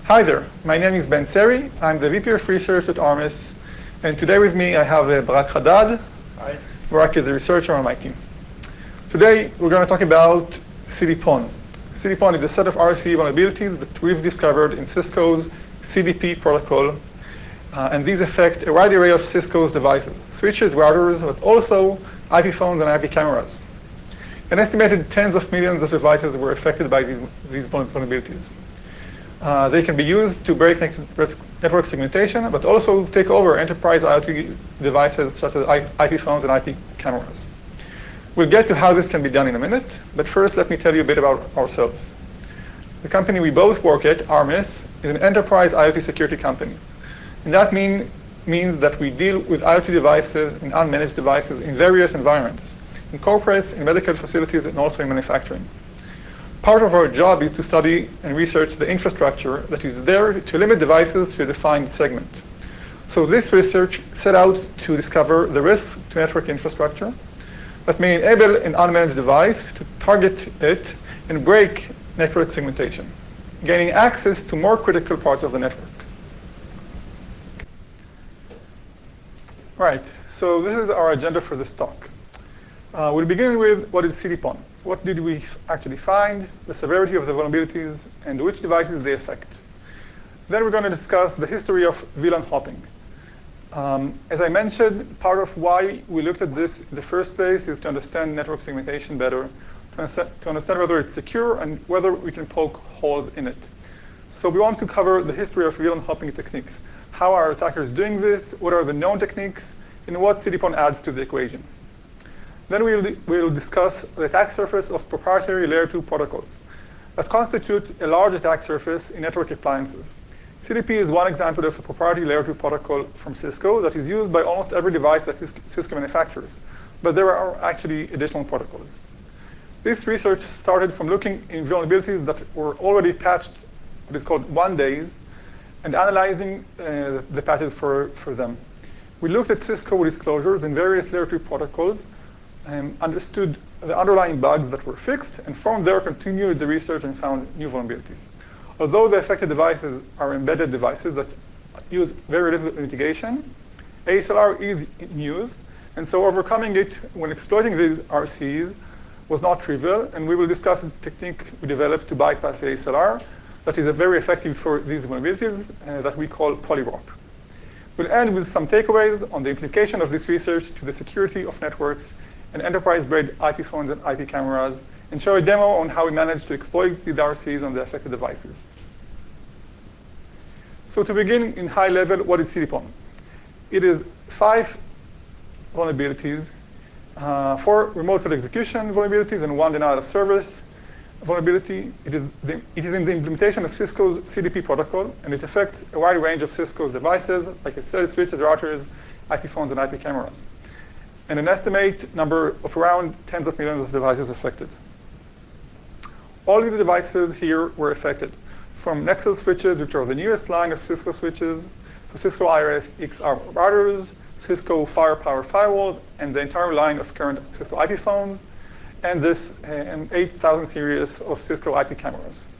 Hi there, my name is Ben Seri. I'm the VP of Research at Armis. And today with me I have Barak Haddad. Hi. Barak is a researcher on my team. Today we're going to talk about CDPwn. CDPwn is a set of RC vulnerabilities that we've discovered in Cisco's Cdp Protocol. And these affect a wide array of Cisco's devices, switches, routers, but also IP phones and IP cameras. An estimated tens of millions of devices were affected by these vulnerabilities. They can be used to break network segmentation, but also take over enterprise IoT devices such as IP phones and IP cameras. We'll get to how this can be done in a minute, but first let me tell you a bit about ourselves. The company we both work at, Armis, is an enterprise IoT security company. And that means that we deal with IoT devices and unmanaged devices in various environments, in corporates, in medical facilities, and also in manufacturing. Part of our job is to study and research the infrastructure that is there to limit devices to a defined segment. So this research set out to discover the risks to network infrastructure that may enable an unmanaged device to target it and break network segmentation, gaining access to more critical parts of the network. Right, so this is our agenda for this talk. We'll begin with what is CDPwn. What did we actually find, the severity of the vulnerabilities, and which devices they affect. Then we're going to discuss the history of Vlan hopping. As I mentioned, part of why we looked at this in the first place is to understand network segmentation better, to understand whether it's secure and whether we can poke holes in it. So we want to cover the history of Vlan hopping techniques. How are attackers doing this? What are the known techniques? And what CDPwn adds to the equation? Then we'll discuss the attack surface of proprietary layer 2 protocols that constitute a large attack surface in network appliances. CDP is one example of a proprietary layer 2 protocol from Cisco that is used by almost every device that Cisco manufactures, but there are actually additional protocols. This research started from looking in vulnerabilities that were already patched, what is called 1 days, and analyzing the patches for them. We looked at Cisco disclosures in various layer 2 protocols and understood the underlying bugs that were fixed, and from there continued the research and found new vulnerabilities. Although the affected devices are embedded devices that use very little mitigation, ASLR is used, and so overcoming it when exploiting these RCs was not trivial, and we will discuss a technique we developed to bypass ASLR that is very effective for these vulnerabilities that we call polywop. We'll end with some takeaways on the implication of this research to the security of networks and enterprise-grade IP phones and IP cameras, and show a demo on how we managed to exploit these RCs on the affected devices. So to begin in high level, what is CDPwn? It is 5 vulnerabilities, 4 remote code execution vulnerabilities, and 1 denial of service vulnerability. It is in the implementation of Cisco's Cdp protocol, and it affects a wide range of Cisco's devices, like I said, switches, routers, IP phones, and IP cameras, and an estimate number of around tens of millions of devices affected. All these devices here were affected, from Nexus switches, which are the newest line of Cisco switches, to Cisco IRS XR routers, Cisco Firepower firewalls, and the entire line of current Cisco IP phones, and this 8000 series of Cisco IP cameras.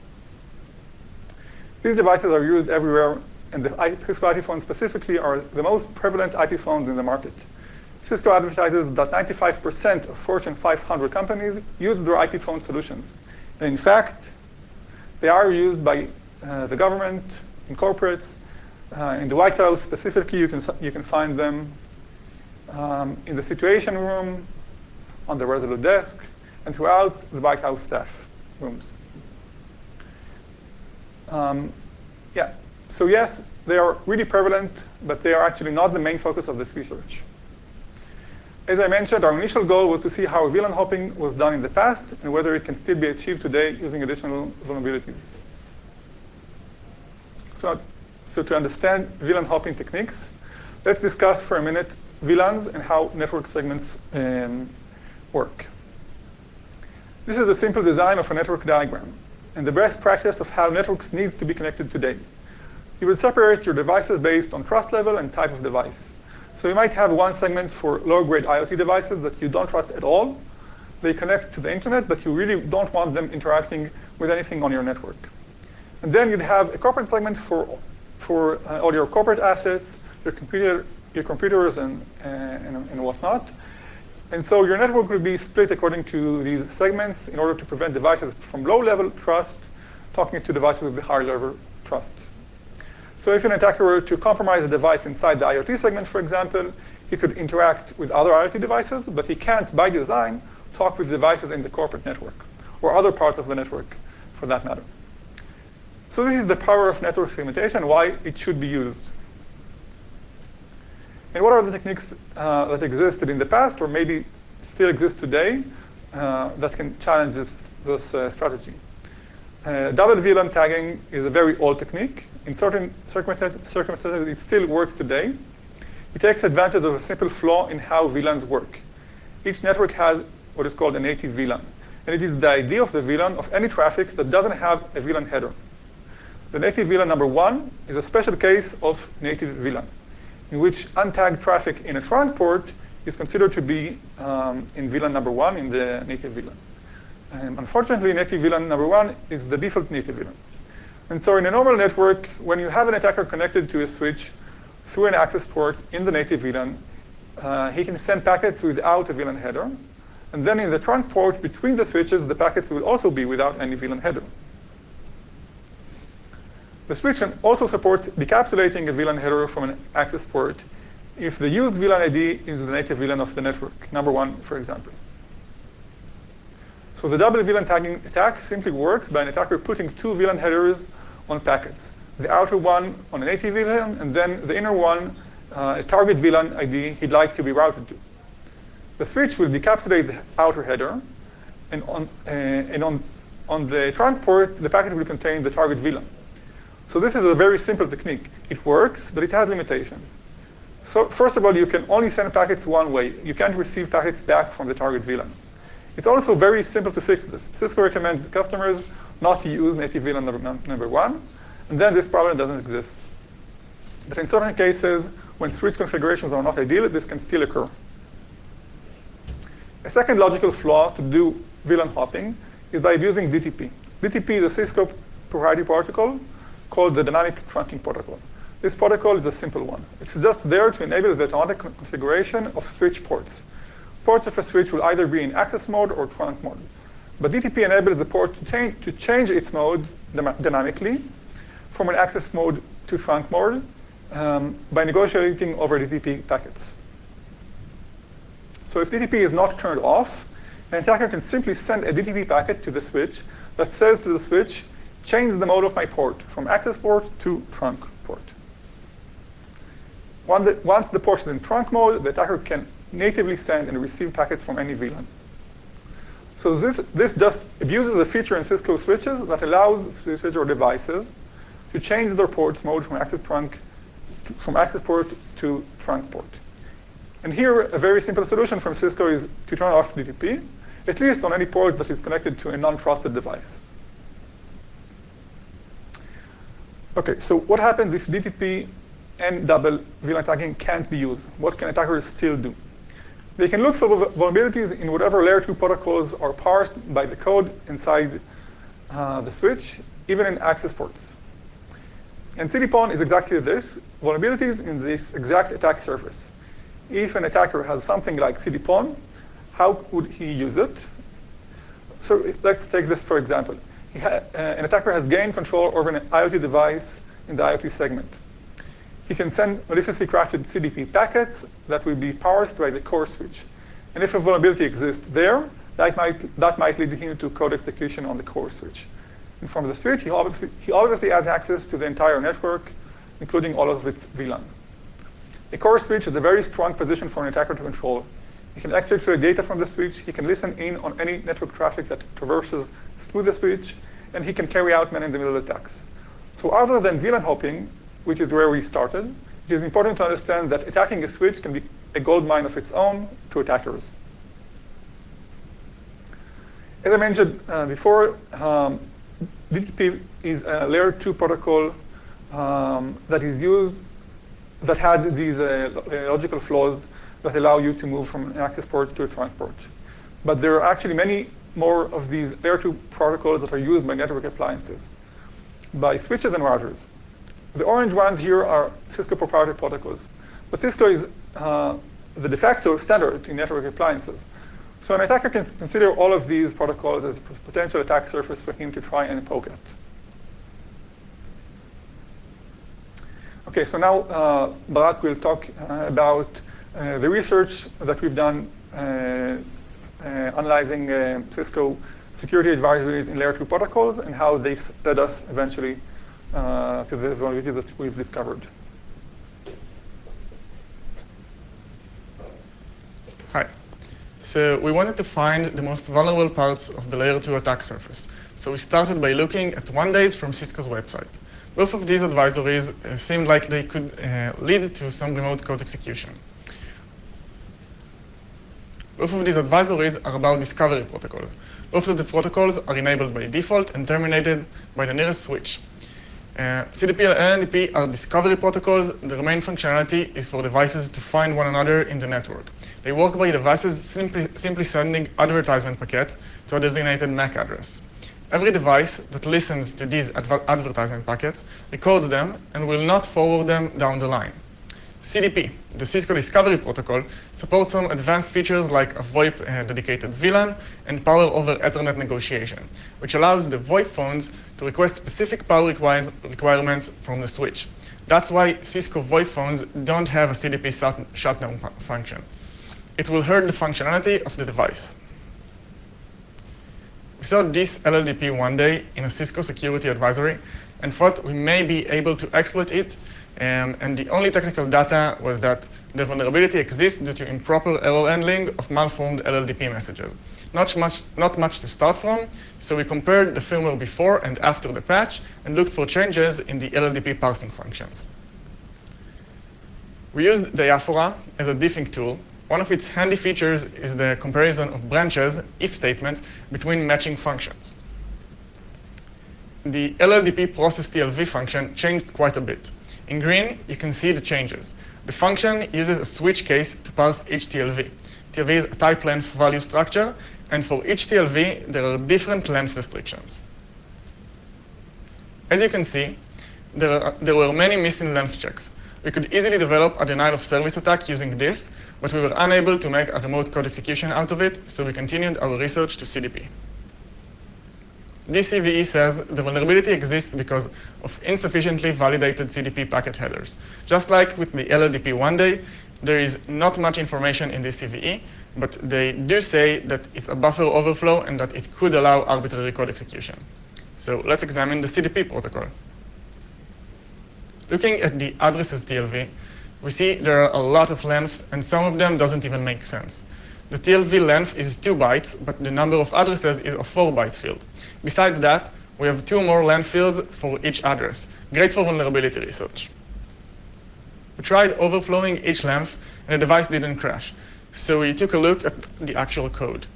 These devices are used everywhere, and the Cisco IP phones specifically are the most prevalent IP phones in the market. Cisco advertises that 95% of Fortune 500 companies use their IP phone solutions. And in fact, they are used by the government, in corporates, in the White House specifically. You can find them in the Situation Room, on the Resolute desk, and throughout the White House staff rooms. So yes, they are really prevalent, but they are actually not the main focus of this research. As I mentioned, our initial goal was to see how Vlan hopping was done in the past and whether it can still be achieved today using additional vulnerabilities. So to understand Vlan hopping techniques, let's discuss for a minute VLANs and how network segments work. This is a simple design of a network diagram and the best practice of how networks need to be connected today. You would separate your devices based on trust level and type of device. So you might have one segment for low-grade IoT devices that you don't trust at all. They connect to the internet, but you really don't want them interacting with anything on your network. And then you'd have a corporate segment for all your corporate assets, your computers and whatnot. And so your network will be split according to these segments in order to prevent devices from low-level trust talking to devices with the higher-level trust. So if an attacker were to compromise a device inside the IoT segment, for example, he could interact with other IoT devices, but he can't, by design, talk with devices in the corporate network or other parts of the network, for that matter. So this is the power of network segmentation, why it should be used. And what are the techniques that existed in the past, or maybe still exist today, that can challenge this strategy? Double VLAN tagging is a very old technique. In certain circumstances, it still works today. It takes advantage of a simple flaw in how VLANs work. Each network has what is called a native VLAN. And it is the ID of the VLAN of any traffic that doesn't have a VLAN header. The native VLAN number 1 is a special case of native VLAN, in which untagged traffic in a trunk port is considered to be in VLAN number 1 in the native VLAN. And unfortunately, native VLAN number 1 is the default native VLAN. And so in a normal network, when you have an attacker connected to a switch through an access port in the native VLAN, he can send packets without a VLAN header. And then in the trunk port between the switches, the packets will also be without any VLAN header. The switch also supports decapsulating a VLAN header from an access port if the used VLAN ID is the native VLAN of the network, number 1, for example. So the double VLAN tagging attack simply works by an attacker putting 2 VLAN headers on packets. The outer one on a native VLAN, and then the inner one, a target VLAN ID he'd like to be routed to. The switch will decapsulate the outer header, and on the trunk port, the packet will contain the target VLAN. So this is a very simple technique. It works, but it has limitations. So first of all, you can only send packets one way. You can't receive packets back from the target VLAN. It's also very simple to fix this. Cisco recommends customers not to use native VLAN number 1, and then this problem doesn't exist. But in certain cases, when switch configurations are not ideal, this can still occur. A second logical flaw to do VLAN hopping is by abusing DTP. DTP is a Cisco proprietary protocol called the Dynamic Trunking Protocol. This protocol is a simple one. It's just there to enable the automatic configuration of switch ports. Ports of a switch will either be in access mode or trunk mode. But DTP enables the port to change its mode dynamically from an access mode to trunk mode by negotiating over DTP packets. So if DTP is not turned off, an attacker can simply send a DTP packet to the switch that says to the switch, change the mode of my port from access port to trunk port. Once the port is in trunk mode, the attacker can natively send and receive packets from any VLAN. So this just abuses a feature in Cisco switches that allows switches or devices to change their ports mode from access port to trunk port. And here, a very simple solution from Cisco is to turn off DTP, at least on any port that is connected to a non-trusted device. OK, so what happens if DTP and double VLAN tagging can't be used? What can attackers still do? They can look for vulnerabilities in whatever layer 2 protocols are parsed by the code inside the switch, even in access ports. And CDPwn is exactly this, vulnerabilities in this exact attack surface. If an attacker has something like CDPwn, how would he use it? So let's take this for example. An attacker has gained control over an IoT device in the IoT segment. He can send maliciously crafted CDP packets that will be parsed by the core switch. And if a vulnerability exists there, that might lead him to code execution on the core switch. And from the switch, he obviously has access to the entire network, including all of its VLANs. A core switch is a very strong position for an attacker to control. He can exfiltrate data from the switch, he can listen in on any network traffic that traverses through the switch, and he can carry out man-in-the-middle attacks. So other than VLAN hopping, which is where we started, it is important to understand that attacking a switch can be a goldmine of its own to attackers. As I mentioned before, DTP is a layer 2 protocol that is used, that had these logical flaws that allow you to move from an access port to a trunk port. But there are actually many more of these layer 2 protocols that are used by network appliances. by switches and routers. The orange ones here are Cisco proprietary protocols. But Cisco is the de facto standard in network appliances. So an attacker can consider all of these protocols as a potential attack surface for him to try and poke at. Okay, so now Barak will talk about the research that we've done analyzing Cisco security advisories in layer 2 protocols and how they led us eventually to the vulnerabilities that we've discovered. Hi. So we wanted to find the most vulnerable parts of the layer 2 attack surface. So we started by looking at 1 days from Cisco's website. Both of these advisories seemed like they could lead to some remote code execution. Both of these advisories are about discovery protocols. Both of the protocols are enabled by default and terminated by the nearest switch. CDP and NDP are discovery protocols. Their main functionality is for devices to find one another in the network. They work by devices simply sending advertisement packets to a designated MAC address. Every device that listens to these advertisement packets records them and will not forward them down the line. CDP, the Cisco Discovery Protocol, supports some advanced features like a Voip dedicated Vlan and power over Ethernet negotiation, which allows the Voip phones to request specific power requirements from the switch. That's why Cisco Voip phones don't have a CDP shutdown function. It will hurt the functionality of the device. We saw this LLDP one day in a Cisco security advisory and thought we may be able to exploit it. And the only technical data was that the vulnerability exists due to improper error handling of malformed LLDP messages. Not much to start from, so we compared the firmware before and after the patch and looked for changes in the LLDP parsing functions. We used Diaphora as a diffing tool. One of its handy features is the comparison of branches, if statements, between matching functions. The LLDP process TLV function changed quite a bit. In green, you can see the changes. The function uses a switch case to parse each TLV. TLV is a type length value structure, and for each TLV, there are different length restrictions. As you can see, there were many missing length checks. We could easily develop a denial of service attack using this, but we were unable to make a remote code execution out of it, so we continued our research to CDP. This CVE says the vulnerability exists because of insufficiently validated CDP packet headers. Just like with the LLDP one day, there is not much information in this CVE, but they do say that it's a buffer overflow and that it could allow arbitrary code execution. So let's examine the CDP protocol. Looking at the addresses TLV, we see there are a lot of lengths, and some of them doesn't even make sense. The TLV length is 2 bytes, but the number of addresses is a 4 byte field. Besides that, we have 2 more length fields for each address. Great for vulnerability research. We tried overflowing each length, and the device didn't crash. So we took a look at the actual code.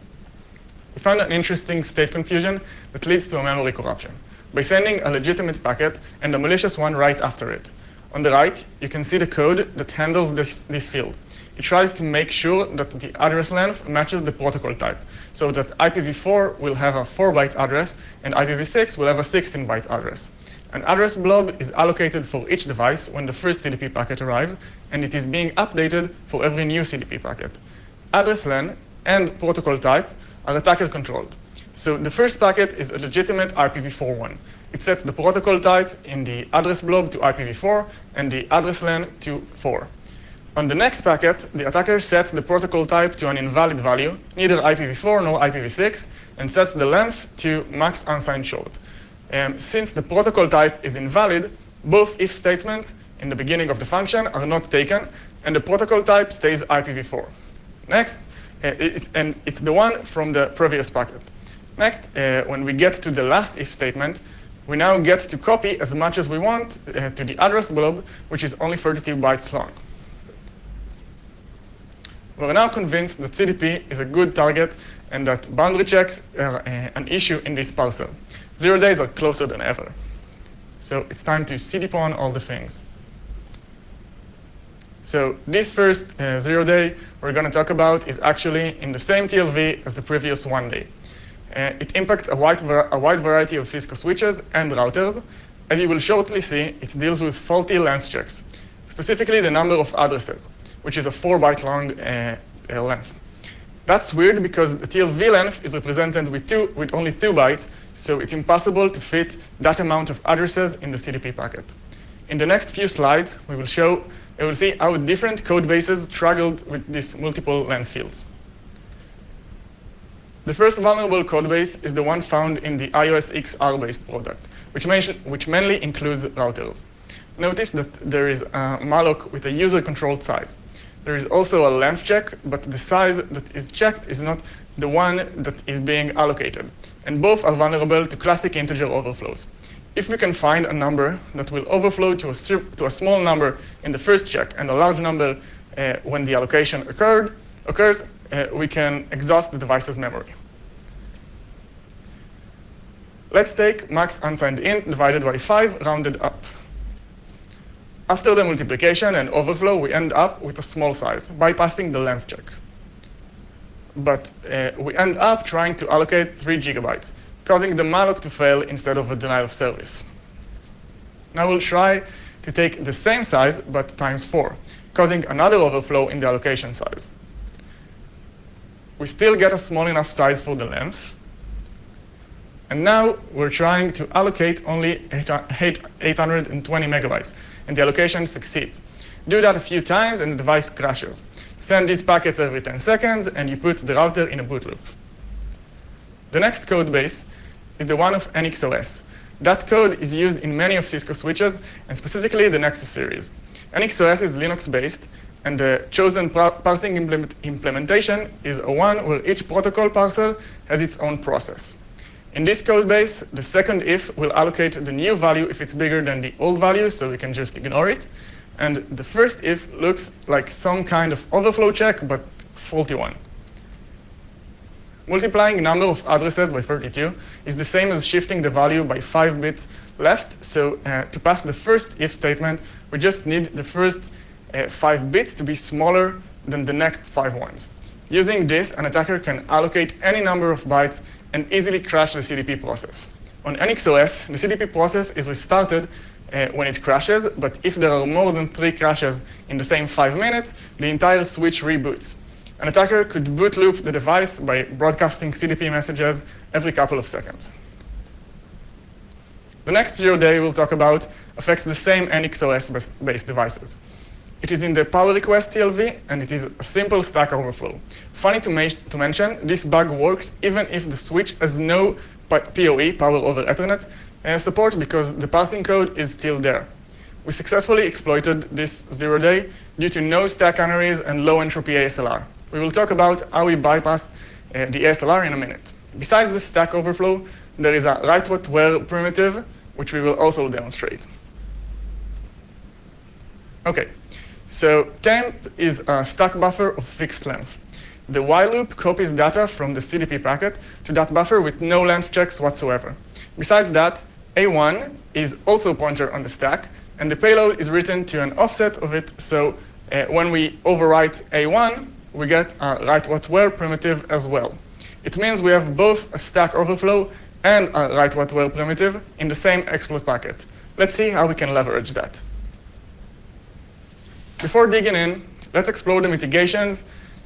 We found an interesting state confusion that leads to a memory corruption by sending a legitimate packet and a malicious one right after it. On the right, you can see the code that handles this field. It tries to make sure that the address length matches the protocol type, so that IPv4 will have a 4-byte address and IPv6 will have a 16-byte address. An address blob is allocated for each device when the first CDP packet arrives, and it is being updated for every new CDP packet. Address len and protocol type are attacker controlled. So the first packet is a legitimate IPv4 one. It sets the protocol type in the address blob to IPv4 and the address len to 4. On the next packet, the attacker sets the protocol type to an invalid value, neither IPv4 nor IPv6, and sets the length to max unsigned short. Since the protocol type is invalid, both if statements in the beginning of the function are not taken, and the protocol type stays IPv4. Next, and it's the one from the previous packet. Next, when we get to the last if statement, we now get to copy as much as we want to the address blob, which is only 32 bytes long. We're now convinced that CDP is a good target and that boundary checks are an issue in this parcel. 0 days are closer than ever. So it's time to CDPwn all the things. So this first 0 day we're going to talk about is actually in the same TLV as the previous 1 day. It impacts a wide variety of Cisco switches and routers, as you will shortly see, it deals with faulty length checks, specifically the number of addresses, which is a 4-byte long length. That's weird because the TLV length is represented with only 2 bytes, so it's impossible to fit that amount of addresses in the CDP packet. In the next few slides, we will see how different code bases struggled with these multiple length fields. The first vulnerable code base is the one found in the iOS XR-based product, which mainly includes routers. Notice that there is a malloc with a user-controlled size. There is also a length check, but the size that is checked is not the one that is being allocated, and both are vulnerable to classic integer overflows. If we can find a number that will overflow to a small number in the first check and a large number when the allocation occurs, we can exhaust the device's memory. Let's take max unsigned int divided by 5 rounded up. After the multiplication and overflow, we end up with a small size, bypassing the length check. But we end up trying to allocate 3 gigabytes, causing the malloc to fail instead of a denial of service. Now we'll try to take the same size, but times 4, causing another overflow in the allocation size. We still get a small enough size for the length. And now we're trying to allocate only 820 megabytes, and the allocation succeeds. Do that a few times and the device crashes. Send these packets every 10 seconds, and you put the router in a boot loop. The next code base is the one of NXOS. That code is used in many of Cisco switches, and specifically the Nexus series. NXOS is Linux-based, and the chosen parsing implementation is a one where each protocol parser has its own process. In this code base, the second if will allocate the new value if it's bigger than the old value, so we can just ignore it. And the first if looks like some kind of overflow check, but faulty one. Multiplying number of addresses by 32 is the same as shifting the value by 5 bits left. So to pass the first if statement, we just need the first 5 bits to be smaller than the next 5 ones. Using this, an attacker can allocate any number of bytes and easily crash the CDP process. On NXOS, the CDP process is restarted when it crashes, but if there are more than 3 crashes in the same 5 minutes, the entire switch reboots. An attacker could boot loop the device by broadcasting CDP messages every couple of seconds. The next 0 day we'll talk about affects the same NXOS-based devices. It is in the power request TLV, and it is a simple stack overflow. Funny to mention, this bug works even if the switch has no PoE, power over Ethernet, support because the parsing code is still there. We successfully exploited this 0 day due to no stack canaries and low entropy ASLR. We will talk about how we bypassed the ASLR in a minute. Besides the stack overflow, there is a write what where primitive, which we will also demonstrate. Okay. So temp is a stack buffer of fixed length. The while loop copies data from the CDP packet to that buffer with no length checks whatsoever. Besides that, A1 is also a pointer on the stack, and the payload is written to an offset of it, so when we overwrite A1, we get a write what where primitive as well. It means we have both a stack overflow and a write what where primitive in the same exploit packet. Let's see how we can leverage that. Before digging in, let's explore the mitigations.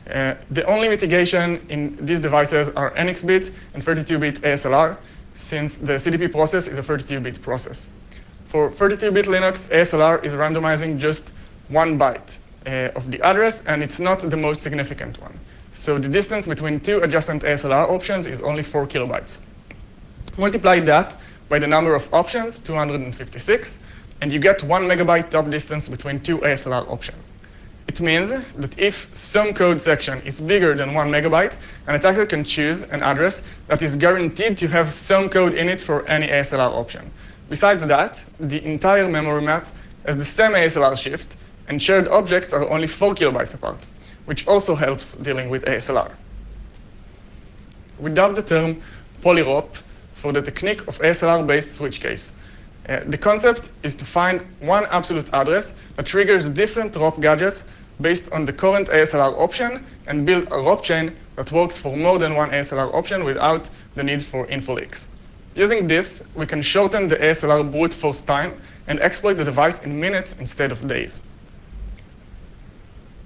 The only mitigation in these devices are NX-bit and 32-bit ASLR, since the CDP process is a 32-bit process. For 32-bit Linux, ASLR is randomizing just 1 byte of the address, and it's not the most significant one. So the distance between 2 adjacent ASLR options is only 4 kilobytes. Multiply that by the number of options, 256, and you get 1 megabyte top distance between 2 ASLR options. It means that if some code section is bigger than 1 megabyte, an attacker can choose an address that is guaranteed to have some code in it for any ASLR option. Besides that, the entire memory map has the same ASLR shift, and shared objects are only 4 kilobytes apart, which also helps dealing with ASLR. We dubbed the term polyrop for the technique of ASLR-based switch case. The concept is to find one absolute address that triggers different ROP gadgets based on the current ASLR option and build a ROP chain that works for more than one ASLR option without the need for info leaks. Using this, we can shorten the ASLR brute force time and exploit the device in minutes instead of days.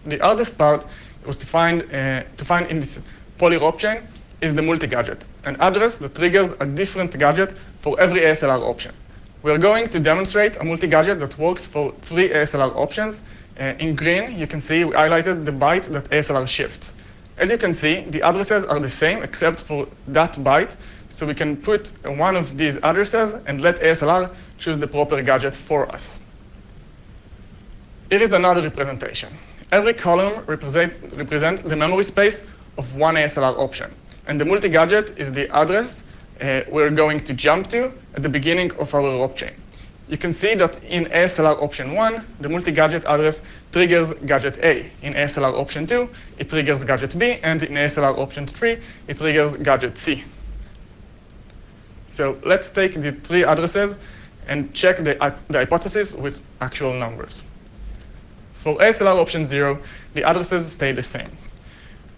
The hardest part was to find in this poly-ROP chain is the multi-gadget, an address that triggers a different gadget for every ASLR option. We are going to demonstrate a multi-gadget that works for 3 ASLR options. In green, you can see we highlighted the byte that ASLR shifts. As you can see, the addresses are the same except for that byte, so we can put one of these addresses and let ASLR choose the proper gadget for us. Here is another representation. Every column represents the memory space of one ASLR option, and the multi-gadget is the address we're going to jump to at the beginning of our ROP chain. You can see that in ASLR option 1, the multi-gadget address triggers gadget A. In ASLR option 2, it triggers gadget B, and in ASLR option 3, it triggers gadget C. So let's take the 3 addresses and check the hypothesis with actual numbers. For ASLR option 0, the addresses stay the same.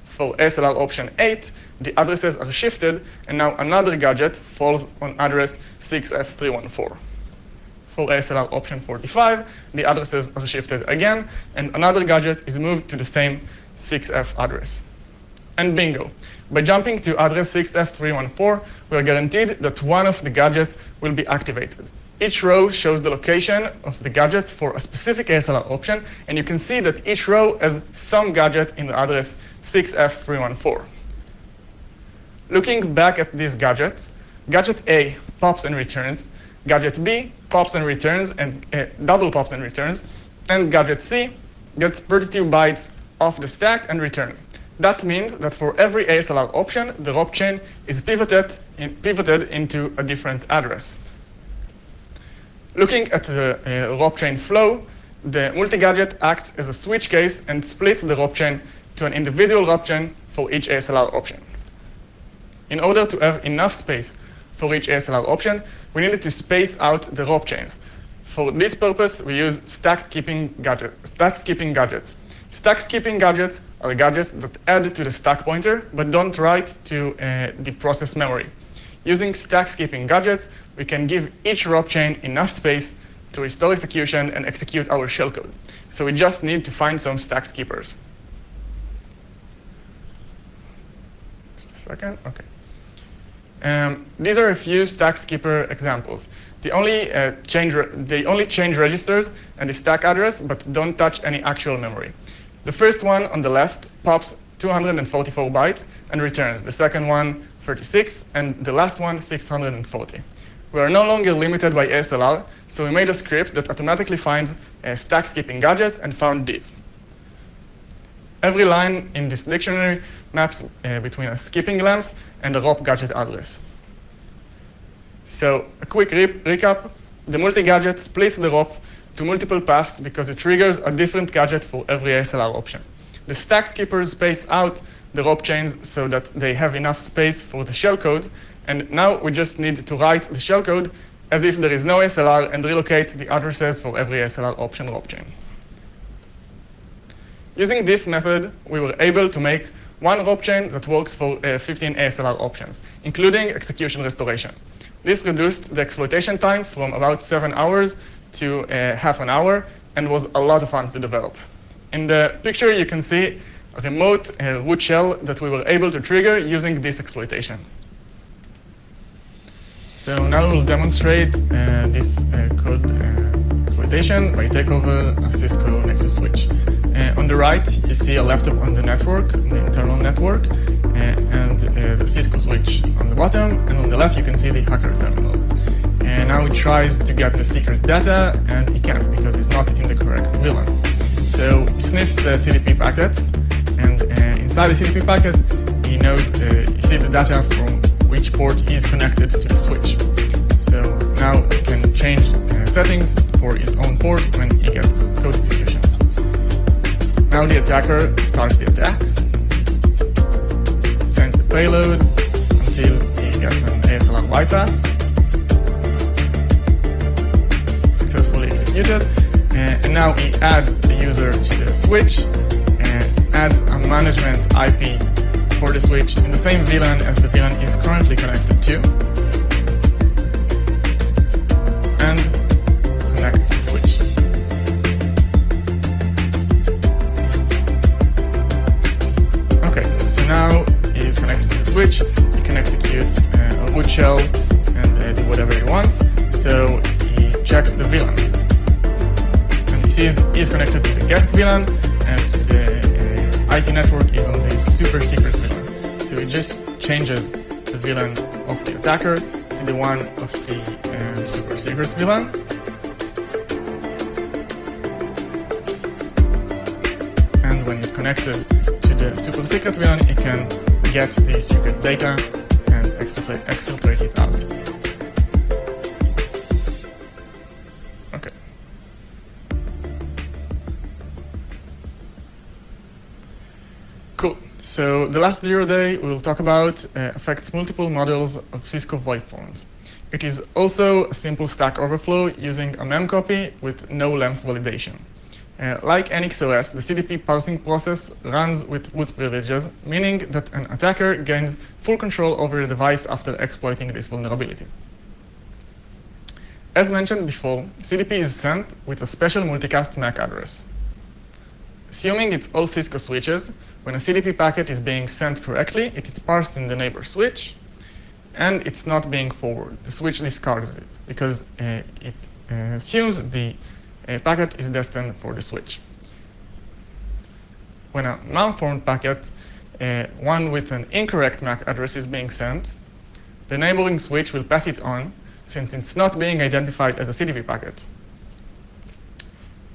For ASLR option 8, the addresses are shifted, and now another gadget falls on address 6F314. For ASLR option 45, the addresses are shifted again, and another gadget is moved to the same 6F address. And bingo. By jumping to address 6F314, we are guaranteed that one of the gadgets will be activated. Each row shows the location of the gadgets for a specific ASLR option, and you can see that each row has some gadget in the address 6F314. Looking back at these gadgets, gadget A pops and returns, gadget B pops and returns, and double pops and returns, and gadget C gets 32 bytes off the stack and returns. That means that for every ASLR option, the ROP chain is pivoted into a different address. Looking at the ROP chain flow, the multi-gadget acts as a switch case and splits the ROP chain to an individual ROP chain for each ASLR option. In order to have enough space for each ASLR option, we needed to space out the ROP chains. For this purpose, we use stack skipping gadgets. Stack skipping gadgets are gadgets that add to the stack pointer but don't write to the process memory. Using stack skipping gadgets, we can give each ROP chain enough space to restore execution and execute our shellcode. So we just need to find some stack skippers. Just a second, okay. These are a few stack skipper examples. They only change registers and the stack address, but don't touch any actual memory. The first one on the left pops 244 bytes and returns. The second one 36, and the last one 640. We are no longer limited by ASLR, so we made a script that automatically finds stack skipping gadgets and found these. Every line in this dictionary maps between a skipping length and a ROP gadget address. So a quick recap, the multi-gadget splits the ROP to multiple paths because it triggers a different gadget for every ASLR option. The stack skippers space out the ROP chains so that they have enough space for the shellcode, and now we just need to write the shellcode as if there is no ASLR and relocate the addresses for every ASLR option ROP chain. Using this method, we were able to make one ROP chain that works for 15 ASLR options, including execution restoration. This reduced the exploitation time from about 7 hours to half an hour and was a lot of fun to develop. In the picture, you can see a remote root shell that we were able to trigger using this exploitation. So now we'll demonstrate this code exploitation by Takeover a Cisco Nexus switch. On the right, you see a laptop on the network, the internal network, and the Cisco switch on the bottom, and on the left you can see the hacker terminal. And now he tries to get the secret data, and he can't because it's not in the correct Vlan. So he sniffs the CDP packets, and inside the CDP packets, he knows, you see the data from which port is connected to the switch. So now he can change settings for his own port when he gets code execution. Now the attacker starts the attack, sends the payload until he gets an ASLR bypass, successfully executed, and now he adds the user to the switch, and adds a management IP for the switch in the same VLAN as the VLAN is currently connected to. and connects the switch. Okay, so now he is connected to the switch. He can execute a root shell and do whatever he wants. So he checks the VLANs. And he sees he's connected to the guest VLAN, and the IT network is on the super secret VLAN. So he just changes the VLAN of the attacker to the one of the super secret VLAN. And when he's connected to the super secret VLAN, he can get the secret data and exfiltrate it out. Okay. Cool. So the last 0 day we'll talk about affects multiple models of Cisco Voip phones. It is also a simple stack overflow using a memcopy with no length validation. Like NXOS, the CDP parsing process runs with root privileges, meaning that an attacker gains full control over the device after exploiting this vulnerability. As mentioned before, CDP is sent with a special multicast MAC address. Assuming it's all Cisco switches, when a CDP packet is being sent correctly, it is parsed in the neighbor switch, and it's not being forwarded. The switch discards it because it assumes the packet is destined for the switch. When a malformed packet, one with an incorrect MAC address, is being sent, the neighboring switch will pass it on since it's not being identified as a CDP packet.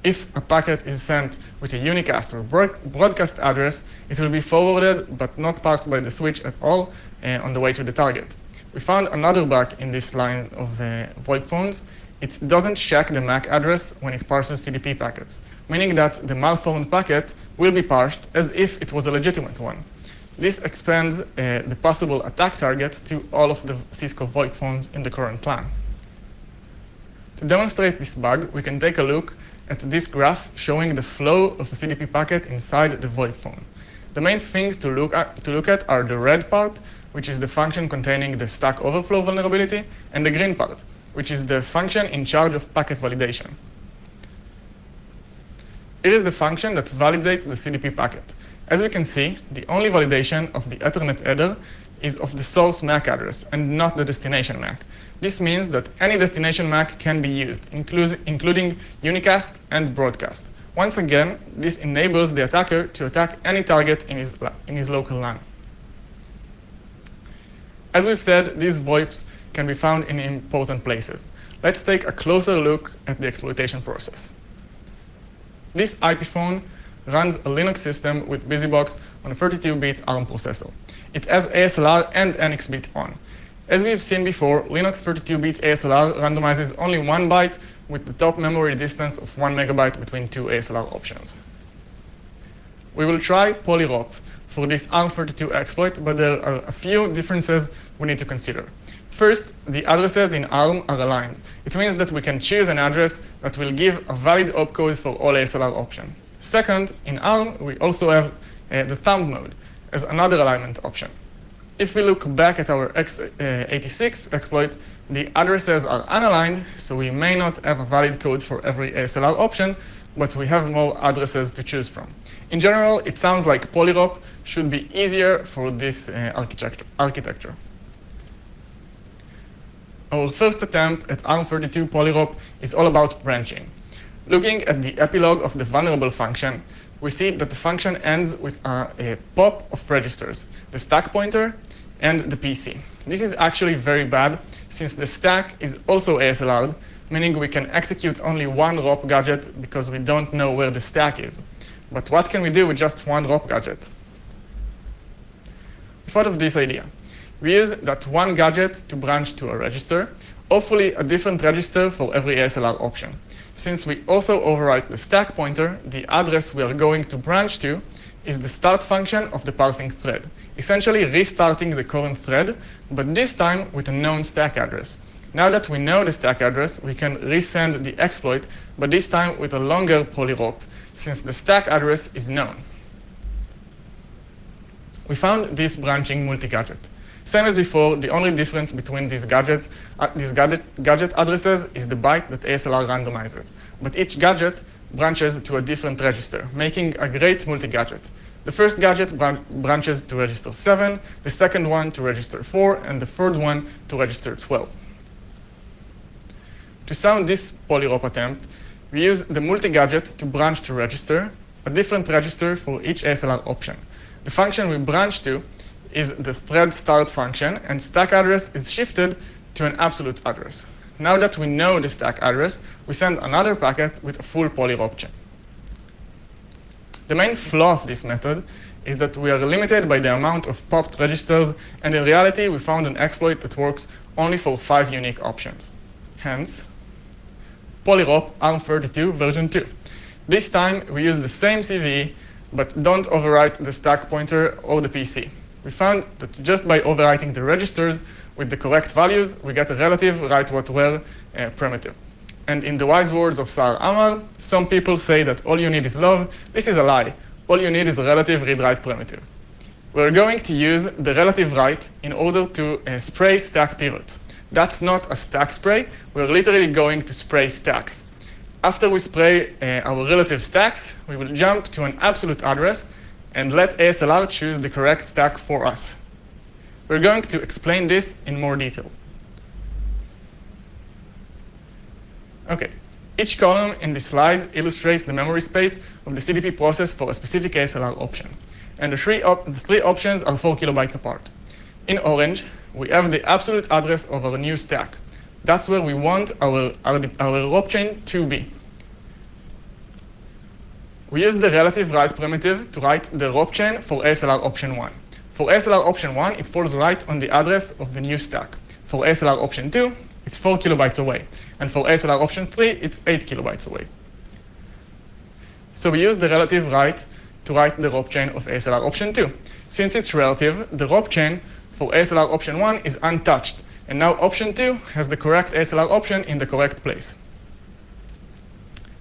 If a packet is sent with a unicast or broadcast address, it will be forwarded but not parsed by the switch at all on the way to the target. We found another bug in this line of Voip phones. It doesn't check the MAC address when it parses CDP packets, meaning that the malformed packet will be parsed as if it was a legitimate one. This expands the possible attack targets to all of the Cisco Voip phones in the current plan. To demonstrate this bug, we can take a look at this graph showing the flow of a CDP packet inside the Voip phone. The main things to look at are the red part, which is the function containing the stack overflow vulnerability, and the green part, which is the function in charge of packet validation. It is the function that validates the CDP packet. As we can see, the only validation of the Ethernet header is of the source MAC address and not the destination MAC. This means that any destination MAC can be used, including unicast and broadcast. Once again, this enables the attacker to attack any target in his local LAN. As we've said, these VoIPs can be found in important places. Let's take a closer look at the exploitation process. This IP phone runs a Linux system with BusyBox on a 32-bit ARM processor. It has ASLR and NX bit on. As we've seen before, Linux 32-bit ASLR randomizes only 1 byte with the top memory distance of 1 megabyte between 2 ASLR options. We will try polyrop for this ARM32 exploit, but there are a few differences we need to consider. First, the addresses in ARM are aligned. It means that we can choose an address that will give a valid opcode for all ASLR options. Second, in ARM, we also have the thumb mode as another alignment option. If we look back at our x86 exploit, the addresses are unaligned, so we may not have a valid code for every ASLR option, but we have more addresses to choose from. In general, it sounds like polyrop should be easier for this architecture. Our first attempt at ARM32 polyrop is all about branching. Looking at the epilogue of the vulnerable function, we see that the function ends with a pop of registers, the stack pointer and the PC. This is actually very bad, since the stack is also ASLR'd, meaning we can execute only one ROP gadget because we don't know where the stack is. But what can we do with just one ROP gadget? We thought of this idea. We use that one gadget to branch to a register, hopefully a different register for every ASLR option. Since we also overwrite the stack pointer, the address we are going to branch to is the start function of the parsing thread, essentially restarting the current thread, but this time with a known stack address. Now that we know the stack address, we can resend the exploit, but this time with a longer polyrop, since the stack address is known. We found this branching multi-gadget. Same as before, the only difference between these gadget addresses is the byte that ASLR randomizes. But each gadget branches to a different register, making a great multi-gadget. The first gadget branches to register 7, the second one to register 4, and the third one to register 12. To sound this polyrop attempt, we use the multi-gadget to branch to register, a different register for each ASLR option. The function we branch to is the thread start function, and stack address is shifted to an absolute address. Now that we know the stack address, we send another packet with a full polyrop chain. The main flaw of this method is that we are limited by the amount of popped registers, and in reality, we found an exploit that works only for 5 unique options. Hence, polyrop ARM32 version 2. This time, we use the same CVE, but don't overwrite the stack pointer or the PC. We found that just by overwriting the registers with the correct values, we get a relative write-what-where primitive. And in the wise words of Sar Amar, some people say that all you need is love. This is a lie. All you need is a relative read-write primitive. We're going to use the relative write in order to spray stack pivots. That's not a stack spray. We're literally going to spray stacks. After we spray our relative stacks, we will jump to an absolute address and let ASLR choose the correct stack for us. We're going to explain this in more detail. Okay, each column in this slide illustrates the memory space of the CDP process for a specific ASLR option. And the three options are 4 kilobytes apart. In orange, we have the absolute address of our new stack. That's where we want our ROP chain to be. We use the relative write primitive to write the ROP chain for ASLR option 1. For ASLR option 1, it falls right on the address of the new stack. For ASLR option 2, it's 4 kilobytes away. And for ASLR option 3, it's 8 kilobytes away. So we use the relative write to write the ROP chain of ASLR option 2. Since it's relative, the ROP chain for ASLR option 1 is untouched. And now option 2 has the correct ASLR option in the correct place.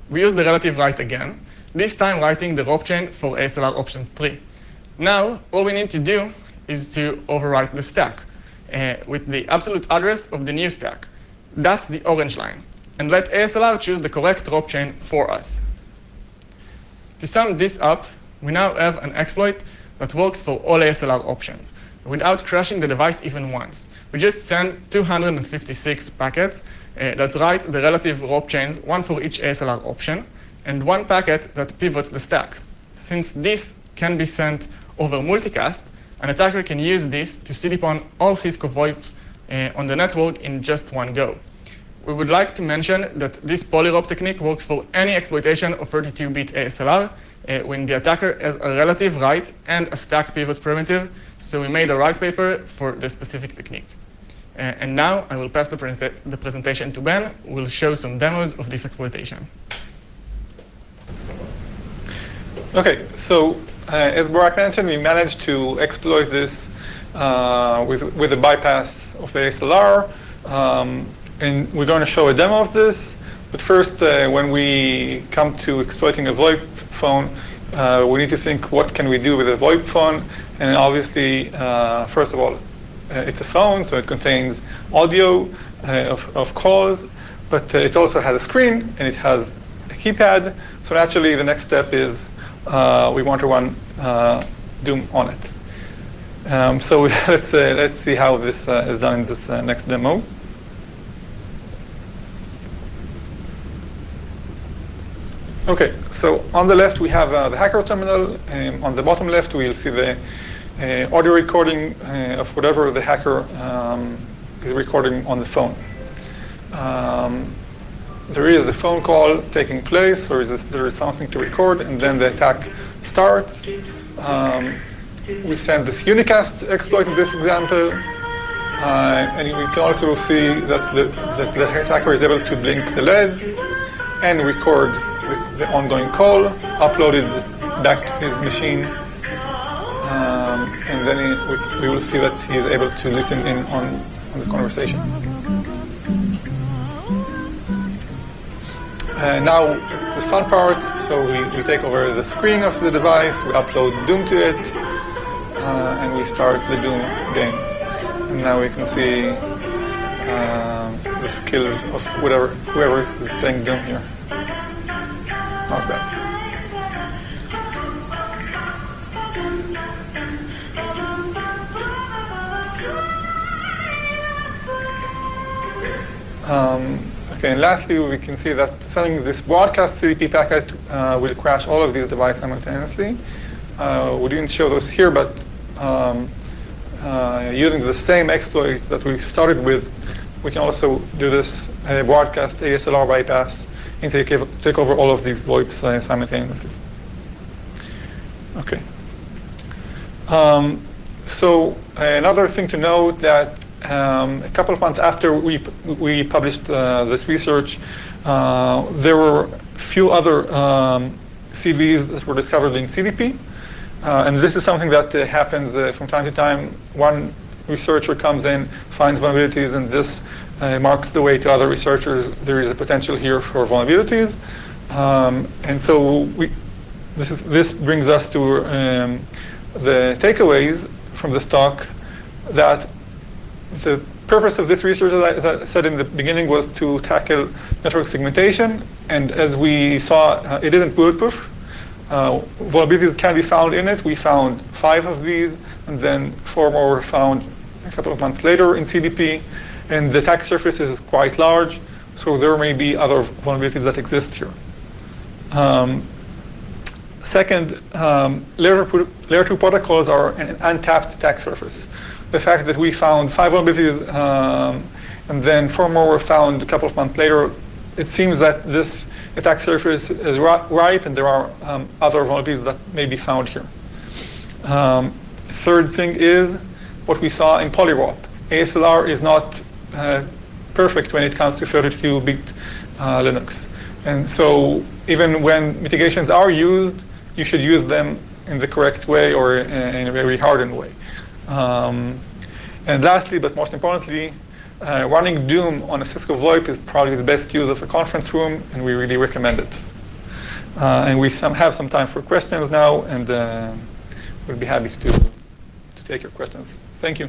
We use the relative write again, this time writing the ROP chain for ASLR option 3. Now, all we need to do is to overwrite the stack with the absolute address of the new stack. That's the orange line. And let ASLR choose the correct ROP chain for us. To sum this up, we now have an exploit that works for all ASLR options without crashing the device even once. We just send 256 packets that write the relative ROP chains, one for each ASLR option, and one packet that pivots the stack. Since this can be sent over multicast, an attacker can use this to CDPwn all Cisco Voips on the network in just one go. We would like to mention that this polyrop technique works for any exploitation of 32-bit ASLR when the attacker has a relative write and a stack pivot primitive, so we made a write paper for the specific technique. And now I will pass the presentation to Ben, who will show some demos of this exploitation. Okay, so as Barak mentioned, we managed to exploit this with a bypass of the ASLR. And we're going to show a demo of this. But first, when we come to exploiting a Voip phone, we need to think, what can we do with a Voip phone? And obviously, first of all, it's a phone, so it contains audio of calls, but it also has a screen, and it has a keypad. So naturally, the next step is we want to run Doom on it. So let's see how this is done in this next demo. Okay, so on the left we have the hacker terminal. On the bottom left we'll see the audio recording of whatever the hacker is recording on the phone. There is a phone call taking place, or there is something to record, and then the attack starts. We send this unicast exploit in this example, and we can also see that the attacker is able to blink the LEDs and record the ongoing call, uploaded back to his machine, and then we will see that he's able to listen in on the conversation. Now, the fun part, so we take over the screen of the device, we upload Doom to it, and we start the Doom game. And now we can see the skills of whoever is playing Doom here. Not bad. Okay, and lastly, we can see that sending this broadcast CDP packet will crash all of these devices simultaneously. We didn't show those here, but using the same exploit that we started with, we can also do this broadcast ASLR bypass and take over all of these VoIPs simultaneously. Okay. So another thing to note that a couple of months after we published this research, there were a few other CVs that were discovered in CDP. And this is something that happens from time to time. One researcher comes in, finds vulnerabilities, and this marks the way to other researchers. There is a potential here for vulnerabilities. And so this brings us to the takeaways from this talk, that the purpose of this research, as I said in the beginning, was to tackle network segmentation. And as we saw, it isn't bulletproof. Vulnerabilities can be found in it. We found 5 of these, and then 4 more were found a couple of months later in CDP. And the attack surface is quite large, so there may be other vulnerabilities that exist here. Second, layer 2 protocols are an untapped attack surface. The fact that we found 5 vulnerabilities and then 4 more were found a couple of months later, it seems that this attack surface is ripe, and there are other vulnerabilities that may be found here. Third thing is what we saw in polywop. ASLR is not perfect when it comes to 32-bit Linux. And so even when mitigations are used, you should use them in the correct way or in a very hardened way. And lastly, but most importantly, running Doom on a Cisco Voip is probably the best use of a conference room, and we really recommend it. And we have some time for questions now, and we'll be happy to take your questions. Thank you.